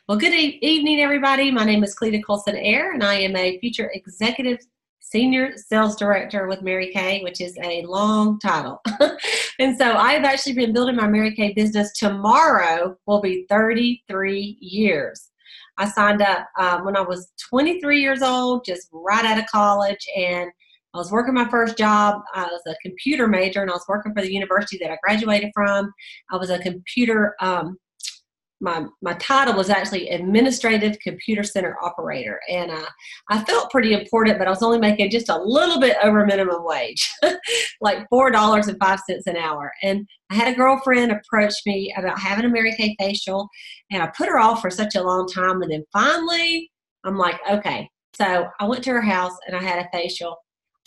Well, good evening, everybody. My name is Cleta Colson-Eyre, and I am a future executive senior sales director with Mary Kay, which is a long title. And so I've actually been building my Mary Kay business. Tomorrow will be 33 years. I signed up when I was 23 years old, just right out of college, and I was working my first job. I was a computer major, and I was working for the university that I graduated from. I was a computer my title was actually administrative computer center operator, and I felt pretty important, but I was only making just a little bit over minimum wage, like $4.05 an hour. And I had a girlfriend approach me about having a Mary Kay facial, and I put her off for such a long time, and then finally I'm like, okay. So I went to her house and I had a facial.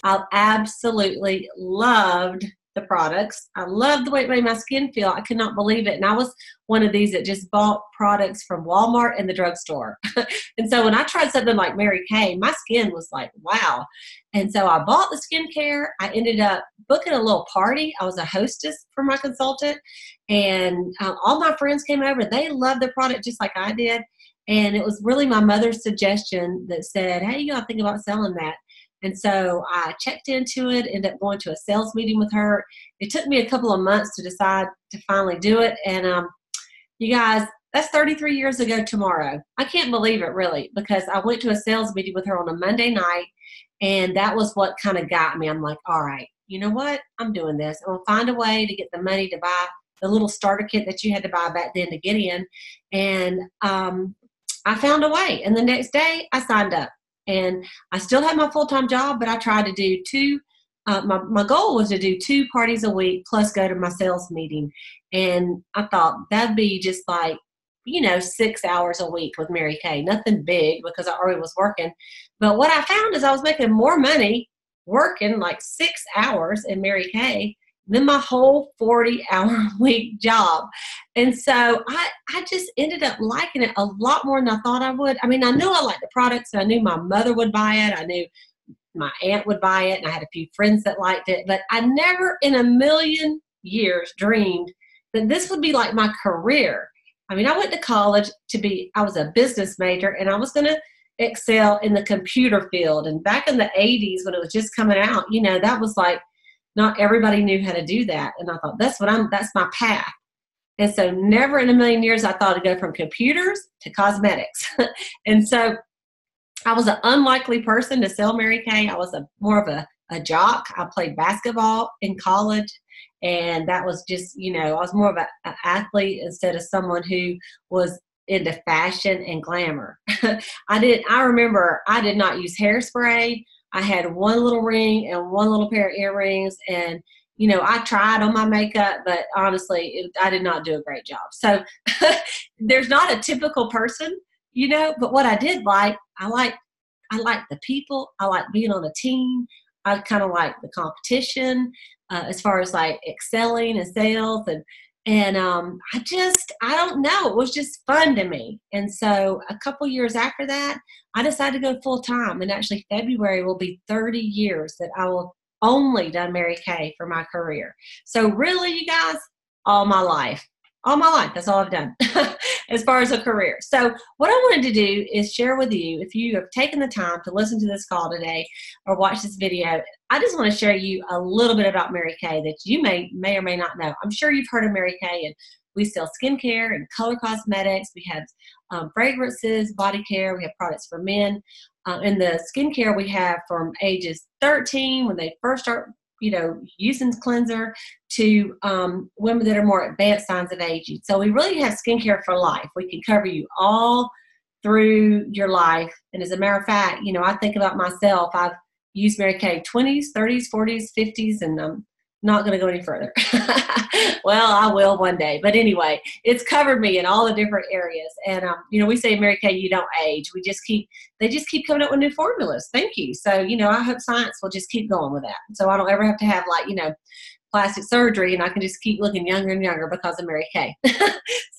I absolutely loved the products. I loved the way it made my skin feel. I could not believe it. And I was one of these that just bought products from Walmart and the drugstore. And so when I tried something like Mary Kay, my skin was like, wow. And so I bought the skincare. I ended up booking a little party. I was a hostess for my consultant, and all my friends came over. They loved the product just like I did. And it was really my mother's suggestion that said, hey, you got to think about selling that. And so I checked into it, ended up going to a sales meeting with her. It took me a couple of months to decide to finally do it. And you guys, that's 33 years ago tomorrow. I can't believe it, really, because I went to a sales meeting with her on a Monday night, and that was what kind of got me. I'm like, all right, you know what? I'm doing this. I'm going to find a way to get the money to buy the little starter kit that you had to buy back then to get in. And I found a way. And the next day, I signed up. And I still had my full-time job, but I tried to do two. My goal was to do 2 parties a week plus go to my sales meeting. And I thought that'd be just like, 6 hours a week with Mary Kay. Nothing big because I already was working. But what I found is I was making more money working like 6 hours in Mary Kay than my whole 40-hour week job. And so I just ended up liking it a lot more than I thought I would. I mean, I knew I liked the products, and I knew my mother would buy it. I knew my aunt would buy it, and I had a few friends that liked it. But I never in a million years dreamed that this would be like my career. I mean, I went to college I was a business major, and I was going to excel in the computer field. And back in the 80s when it was just coming out, that was like, not everybody knew how to do that. And I thought, that's my path. And so never in a million years I thought I'd go from computers to cosmetics. And so I was an unlikely person to sell Mary Kay. I was more of a jock. I played basketball in college. And that was just, I was more of an athlete instead of someone who was into fashion and glamour. I remember I did not use hairspray. I had one little ring and one little pair of earrings, and I tried on my makeup, but honestly, I did not do a great job. So there's not a typical person, but what I did like, I liked the people. I liked being on a team. I kind of liked the competition as far as like excelling in sales, and I don't know, it was just fun to me. And so a couple years after that, I decided to go full time. And actually February will be 30 years that I will only done Mary Kay for my career. So really, you guys, all my life, that's all I've done as far as a career. So what I wanted to do is share with you, if you have taken the time to listen to this call today or watch this video, I just want to share you a little bit about Mary Kay that you may or may not know. I'm sure you've heard of Mary Kay, and we sell skincare and color cosmetics. We have fragrances, body care. We have products for men. In the skincare, we have from ages 13 when they first start using cleanser to women that are more advanced signs of aging. So we really have skincare for life. We can cover you all through your life. And as a matter of fact, I think about myself. I've used Mary Kay 20s, 30s, 40s, 50s, and I'm not going to go any further. Well, I will one day. But anyway, it's covered me in all the different areas. And, we say Mary Kay, you don't age. They just keep coming up with new formulas. Thank you. So, I hope science will just keep going with that. So I don't ever have to have plastic surgery, and I can just keep looking younger and younger because of Mary Kay.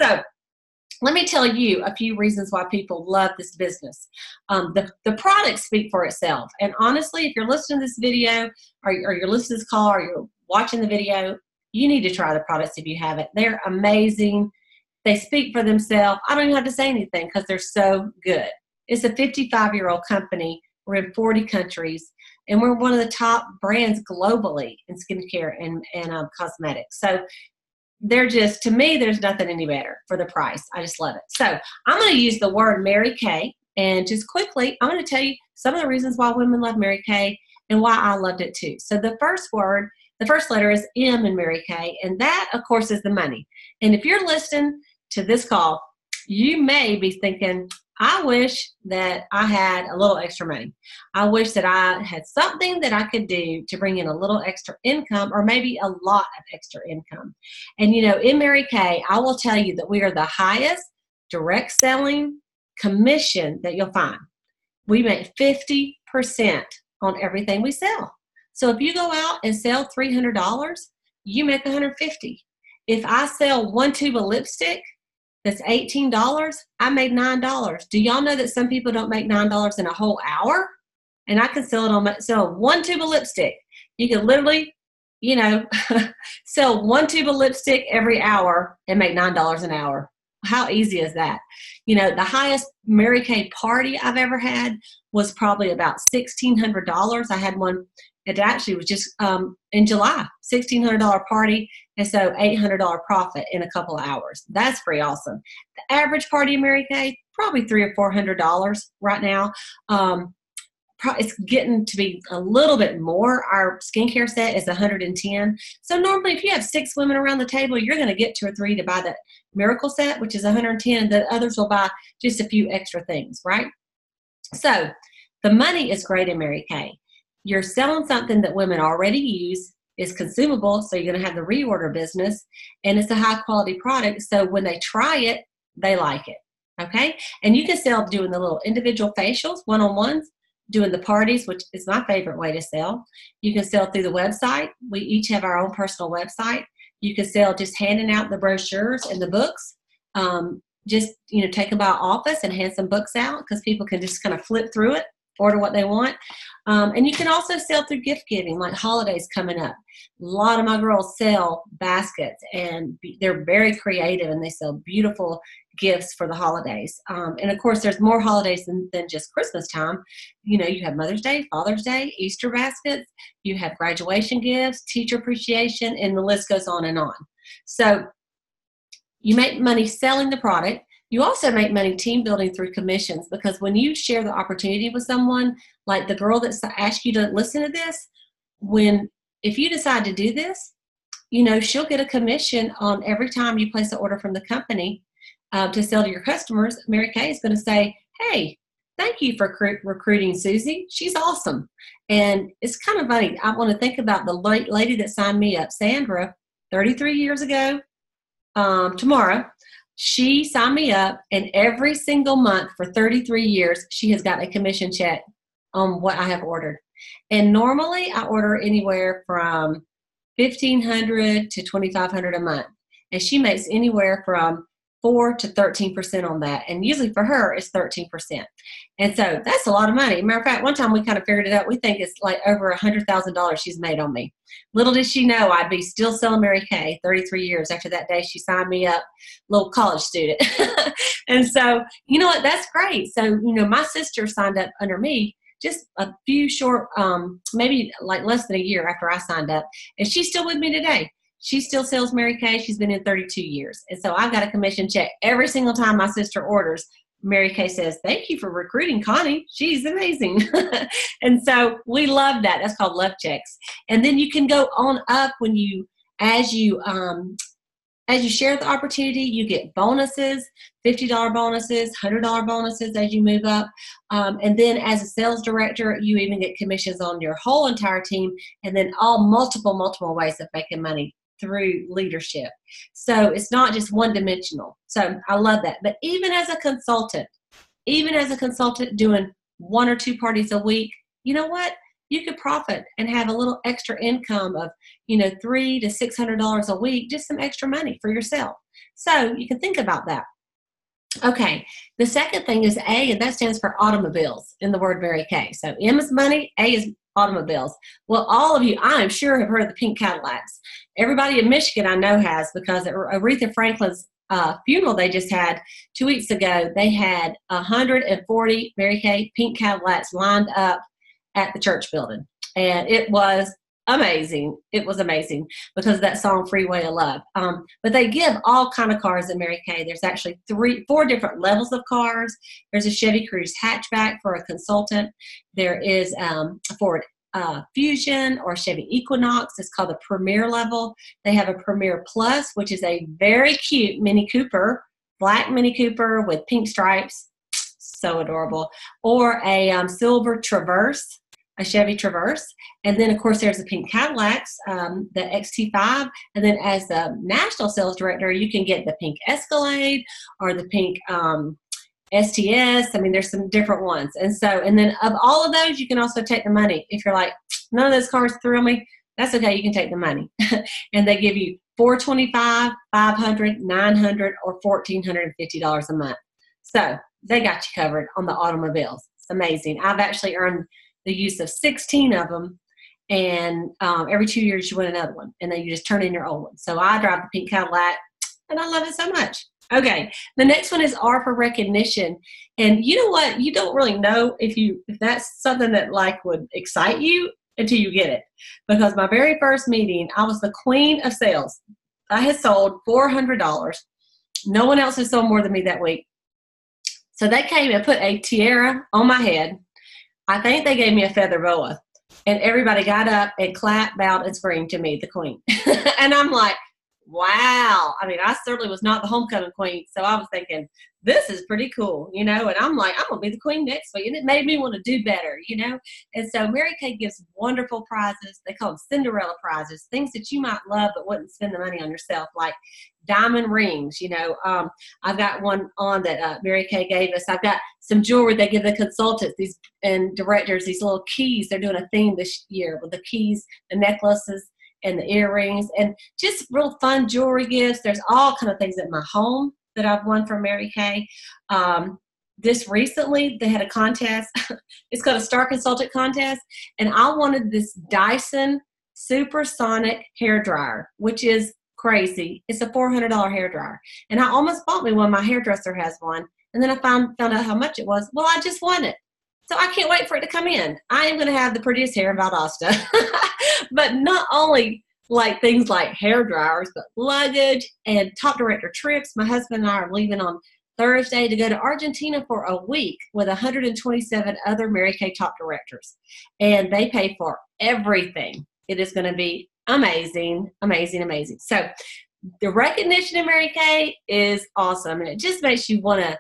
So let me tell you a few reasons why people love this business. The products speak for itself. And honestly, if you're listening to this video or you're listening to this call or you're watching the video, you need to try the products if you haven't. They're amazing. They speak for themselves. I don't even have to say anything because they're so good. It's a 55-year-old company. We're in 40 countries, and we're one of the top brands globally in skincare and cosmetics. So they're just, to me, there's nothing any better for the price. I just love it. So I'm going to use the word Mary Kay, and just quickly, I'm going to tell you some of the reasons why women love Mary Kay and why I loved it too. So the first letter is M in Mary Kay, and that, of course, is the money. And if you're listening to this call, you may be thinking, I wish that I had a little extra money. I wish that I had something that I could do to bring in a little extra income, or maybe a lot of extra income. And, in Mary Kay, I will tell you that we are the highest direct selling commission that you'll find. We make 50% on everything we sell. So if you go out and sell $300, you make $150. If I sell one tube of lipstick that's $18, I made $9. Do y'all know that some people don't make $9 in a whole hour? And I can sell one tube of lipstick. You can literally, sell one tube of lipstick every hour and make $9 an hour. How easy is that? The highest Mary Kay party I've ever had was probably about $1,600. I had one, it actually was just in July, $1,600 party, and so $800 profit in a couple of hours. That's pretty awesome. The average party in Mary Kay, probably $300 or $400 right now. It's getting to be a little bit more. Our skincare set is $110. So normally if you have 6 women around the table, you're going to get 2 or 3 to buy that miracle set, which is $110. The others will buy just a few extra things, right? So the money is great in Mary Kay. You're selling something that women already use, is consumable, so you're going to have the reorder business, and it's a high quality product. So when they try it, they like it. Okay. And you can sell doing the little individual facials, one-on-ones, doing the parties, which is my favorite way to sell. You can sell through the website. We each have our own personal website. You can sell just handing out the brochures and the books. Take them by office and hand some books out, because people can just kind of flip through it, order what they want. And you can also sell through gift giving, like holidays coming up. A lot of my girls sell baskets, and they're very creative, and they sell beautiful gifts for the holidays. And of course, there's more holidays than just Christmas time. You have Mother's Day, Father's Day, Easter baskets, you have graduation gifts, teacher appreciation, and the list goes on and on. So you make money selling the product. You also make money team building through commissions, because when you share the opportunity with someone, like the girl that asked you to listen to this, if you decide to do this, she'll get a commission on every time you place an order from the company to sell to your customers. Mary Kay is going to say, hey, thank you for recruiting Susie. She's awesome. And it's kind of funny. I want to think about the lady that signed me up, Sandra, 33 years ago, tomorrow. She signed me up, and every single month for 33 years, she has got a commission check on what I have ordered. And normally I order anywhere from $1,500 to $2,500 a month. And she makes anywhere from 4 to 13% on that. And usually for her, it's 13%. And so that's a lot of money. Matter of fact, one time we kind of figured it out. We think it's like over $100,000 she's made on me. Little did she know I'd be still selling Mary Kay 33 years after that day she signed me up, little college student. And so, you know what? That's great. So, my sister signed up under me just a few short, maybe like less than a year after I signed up. And she's still with me today. She still sells Mary Kay. She's been in 32 years. And so I've got a commission check every single time my sister orders. Mary Kay says, thank you for recruiting Connie. She's amazing. And so we love that. That's called love checks. And then you can go on up as you share the opportunity, you get bonuses, $50 bonuses, $100 bonuses as you move up. And then as a sales director, you even get commissions on your whole entire team, and then multiple ways of making money through leadership. So it's not just one dimensional. So I love that. But even as a consultant doing 1 or 2 parties a week, you know what? You could profit and have a little extra income of, $300 to $600 a week, just some extra money for yourself. So you can think about that. Okay, the second thing is A, and that stands for automobiles in the word Mary Kay. So M is money, A is automobiles. Well, all of you, I am sure, have heard of the pink Cadillacs. Everybody in Michigan I know has, because Aretha Franklin's funeral they just had 2 weeks ago, they had 140 Mary Kay pink Cadillacs lined up at the church building. And it was amazing. It was amazing because of that song, Freeway of Love. But they give all kind of cars in Mary Kay. There's actually 4 different levels of cars. There's a Chevy Cruze hatchback for a consultant. There is a Ford Fusion or Chevy Equinox. It's called the Premier level. They have a Premier Plus, which is a very cute Mini Cooper, black Mini Cooper with pink stripes. So adorable. Or a silver Traverse, a Chevy Traverse. And then, of course, there's the pink Cadillacs, the XT5. And then as the national sales director, you can get the pink Escalade or the pink STS. I mean, there's some different ones. And then of all of those, you can also take the money. If you're like, none of those cars thrill me, that's okay. You can take the money. And they give you $425, $500, $900, or $1,450 a month. So they got you covered on the automobiles. It's amazing. I've actually earned the use of 16 of them, and every 2 years you win another one, and then you just turn in your old one. So I drive the pink Cadillac, and I love it so much. Okay, the next one is R for recognition, and you know what? You don't really know if that's something that like would excite you until you get it, because my very first meeting, I was the queen of sales. I had sold $400. No one else had sold more than me that week. So they came and put a tiara on my head. I think they gave me a feather boa, and everybody got up and clapped, bowed, and screamed to me, the queen. And I'm like, wow. I mean, I certainly was not the homecoming queen, so I was thinking, this is pretty cool, and I'm like, I'm going to be the queen next week, and it made me want to do better, And so Mary Kay gives wonderful prizes. They call them Cinderella prizes, things that you might love but wouldn't spend the money on yourself, like diamond rings. I've got one on that Mary Kay gave us. I've got some jewelry they give the consultants and directors, these little keys. They're doing a theme this year with the keys, the necklaces, and the earrings, and just real fun jewelry gifts. There's all kind of things at my home that I've won from Mary Kay. This recently, they had a contest. It's called a Star Consultant Contest, and I wanted this Dyson Supersonic hair dryer, which is crazy. It's a $400 hair dryer, and I almost bought me one. My hairdresser has one, and then I found out how much it was. Well, I just won it. So I can't wait for it to come in. I am going to have the prettiest hair in Valdosta. But not only like things like hair dryers, but luggage and top director trips. My husband and I are leaving on Thursday to go to Argentina for a week with 127 other Mary Kay top directors. And they pay for everything. It is going to be amazing, amazing, amazing. So the recognition in Mary Kay is awesome. And it just makes you want to,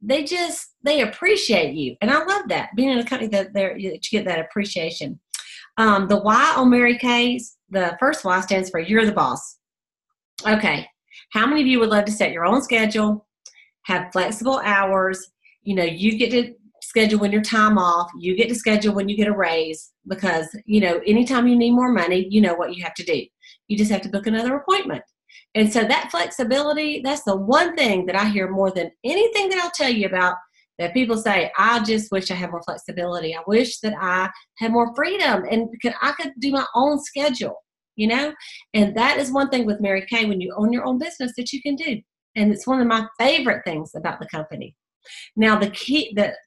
they appreciate you. And I love that, being in a company that you get that appreciation. The Y on Mary Kay's, the first Y stands for you're the boss. Okay. How many of you would love to set your own schedule, have flexible hours? You get to schedule when your time off. You get to schedule when you get a raise, because, anytime you need more money, you know what you have to do. You just have to book another appointment. And so that flexibility, that's the one thing that I hear more than anything that I'll tell you about, that people say, I just wish I had more flexibility. I wish that I had more freedom and I could do my own schedule, And that is one thing with Mary Kay, when you own your own business, that you can do. And it's one of my favorite things about the company. Now, the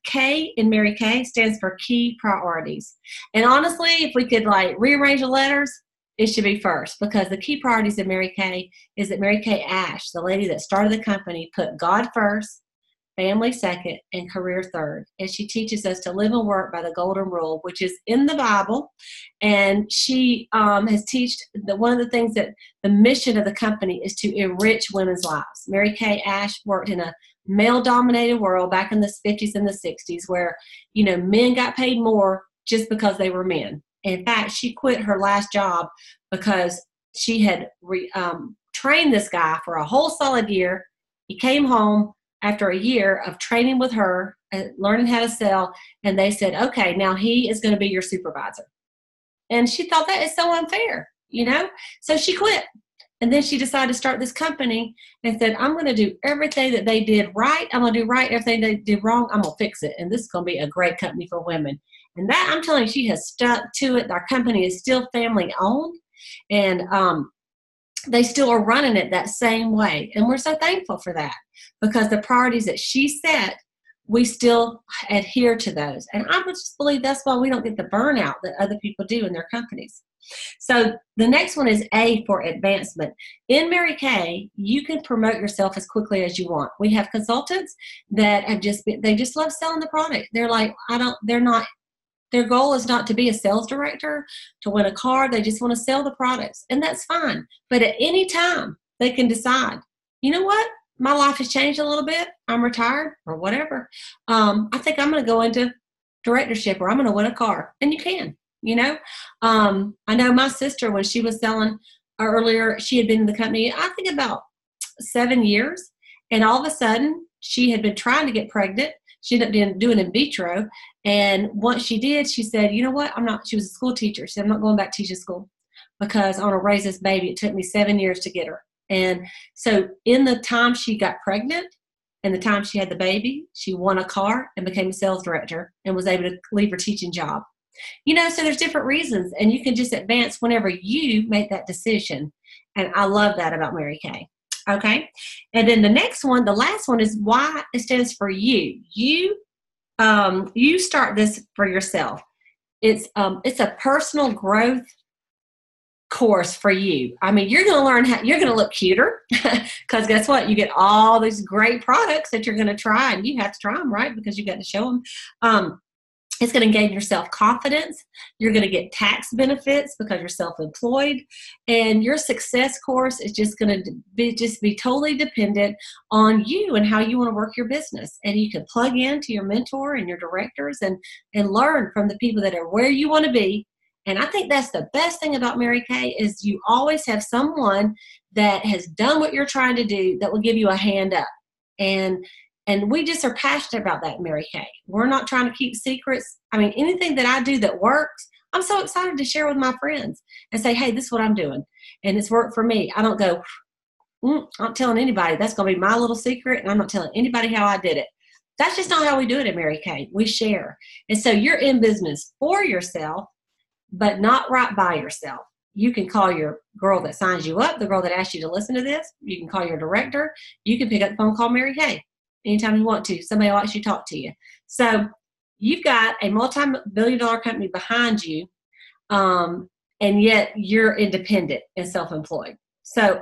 K in Mary Kay stands for key priorities. And honestly, if we could rearrange the letters, it should be first, because the key priorities of Mary Kay is that Mary Kay Ash, the lady that started the company, put God first, family second, and career third. And she teaches us to live and work by the golden rule, which is in the Bible. And she has taught one of the things that the mission of the company is to enrich women's lives. Mary Kay Ash worked in a male-dominated world back in the 50s and the 60s, where, men got paid more just because they were men. In fact, she quit her last job because she had trained this guy for a whole solid year. He came home after a year of training with her, learning how to sell, and they said, okay, now he is going to be your supervisor. And she thought that is so unfair, So she quit. And then she decided to start this company and said, I'm going to do everything that they did right. I'm going to do right. Everything they did wrong, I'm going to fix it. And this is going to be a great company for women. And that, I'm telling you, she has stuck to it. Our company is still family owned. And they still are running it that same way. And we're so thankful for that, because the priorities that she set, we still adhere to those. And I would just believe that's why we don't get the burnout that other people do in their companies. So the next one is A, for advancement. In Mary Kay, you can promote yourself as quickly as you want. We have consultants that have they just love selling the product. They're like, their goal is not to be a sales director, to win a car. They just want to sell the products, and that's fine. But at any time, they can decide, you know what? My life has changed a little bit. I'm retired or whatever. I think I'm going to go into directorship, or I'm going to win a car. And you can, I know my sister, when she was selling earlier, she had been in the company, I think about 7 years. And all of a sudden, she had been trying to get pregnant. She ended up doing in vitro. And once she did, she said, you know what? She was a school teacher. She said, I'm not going back to teaching school, because I want to raise this baby. It took me 7 years to get her. And so in the time she got pregnant and the time she had the baby, she won a car and became a sales director and was able to leave her teaching job. So there's different reasons, and you can just advance whenever you make that decision. And I love that about Mary Kay. Okay. And then the next one, the last one, is why. It stands for you. You start this for yourself. It's a personal growth course for you. I mean, you're going to learn you're going to look cuter, because guess what? You get all these great products that you're going to try, and you have to try them, right? Because you got to show them. It's going to gain your self-confidence. You're going to get tax benefits because you're self-employed, and your success course is just going to be totally dependent on you and how you want to work your business. And you can plug into your mentor and your directors and learn from the people that are where you want to be. And I think that's the best thing about Mary Kay, is you always have someone that has done what you're trying to do that will give you a hand up. And we just are passionate about that, Mary Kay. We're not trying to keep secrets. I mean, anything that I do that works, I'm so excited to share with my friends and say, hey, this is what I'm doing. And it's worked for me. I don't go, I'm not telling anybody. That's going to be my little secret, and I'm not telling anybody how I did it. That's just not how we do it at Mary Kay. We share. And so you're in business for yourself, but not right by yourself. You can call your girl that signs you up, the girl that asked you to listen to this. You can call your director. You can pick up the phone, call Mary Kay anytime you want to. Somebody will actually talk to you. So you've got a multi-billion-dollar company behind you, and yet you're independent and self-employed. So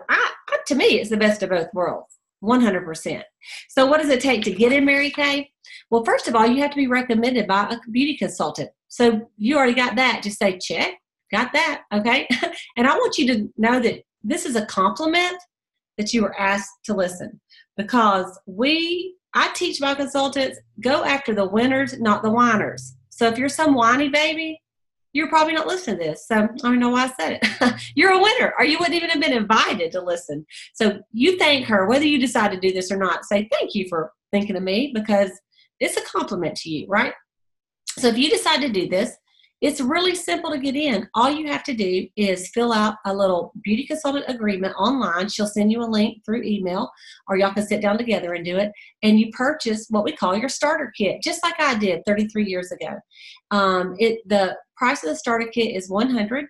to me, it's the best of both worlds, 100%. So what does it take to get in Mary Kay? Well, first of all, you have to be recommended by a beauty consultant. So you already got that. Just say, check, got that, okay? And I want you to know that this is a compliment that you were asked to listen, because I teach my consultants, go after the winners, not the whiners. So if you're some whiny baby, you're probably not listening to this. So I don't know why I said it. You're a winner, or you wouldn't even have been invited to listen. So you thank her, whether you decide to do this or not. Say, thank you for thinking of me, because it's a compliment to you, right? So if you decide to do this, it's really simple to get in. All you have to do is fill out a little beauty consultant agreement online. She'll send you a link through email, or y'all can sit down together and do it. And you purchase what we call your starter kit, just like I did 33 years ago. The price of the starter kit is $100,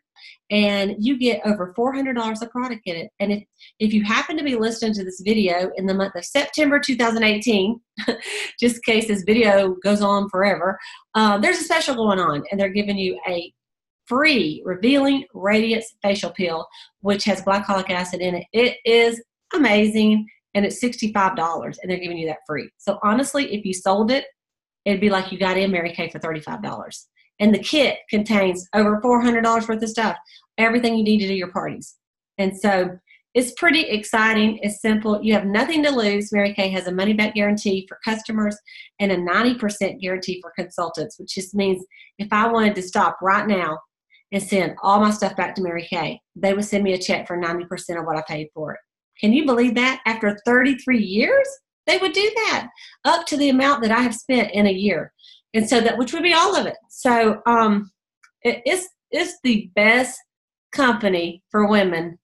and you get over $400 of product in it. And if you happen to be listening to this video in the month of September 2018, just in case this video goes on forever, there's a special going on, and they're giving you a free Revealing Radiance Facial Peel, which has glycolic acid in it. It is amazing, and it's $65, and they're giving you that free. So honestly, if you sold it, it'd be like you got in Mary Kay for $35. And the kit contains over $400 worth of stuff, everything you need to do your parties. And so it's pretty exciting. It's simple. You have nothing to lose. Mary Kay has a money-back guarantee for customers and a 90% guarantee for consultants, which just means if I wanted to stop right now and send all my stuff back to Mary Kay, they would send me a check for 90% of what I paid for it. Can you believe that? After 33 years, they would do that, up to the amount that I have spent in a year. And so which would be all of it. So it's the best company for women,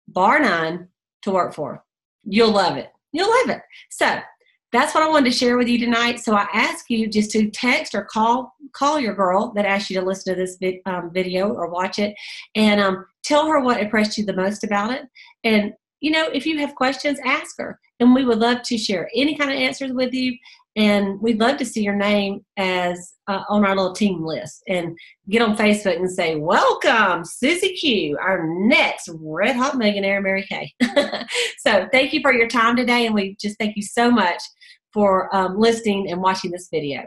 bar none, to work for. You'll love it. You'll love it. So that's what I wanted to share with you tonight. So I ask you just to text or call your girl that asked you to listen to this video or watch it, and tell her what impressed you the most about it. And, you know, if you have questions, ask her. And we would love to share any kind of answers with you. And we'd love to see your name as on our little team list, and get on Facebook and say, welcome, Susie Q, our next red hot millionaire, Mary Kay. So thank you for your time today. And we just thank you so much for listening and watching this video.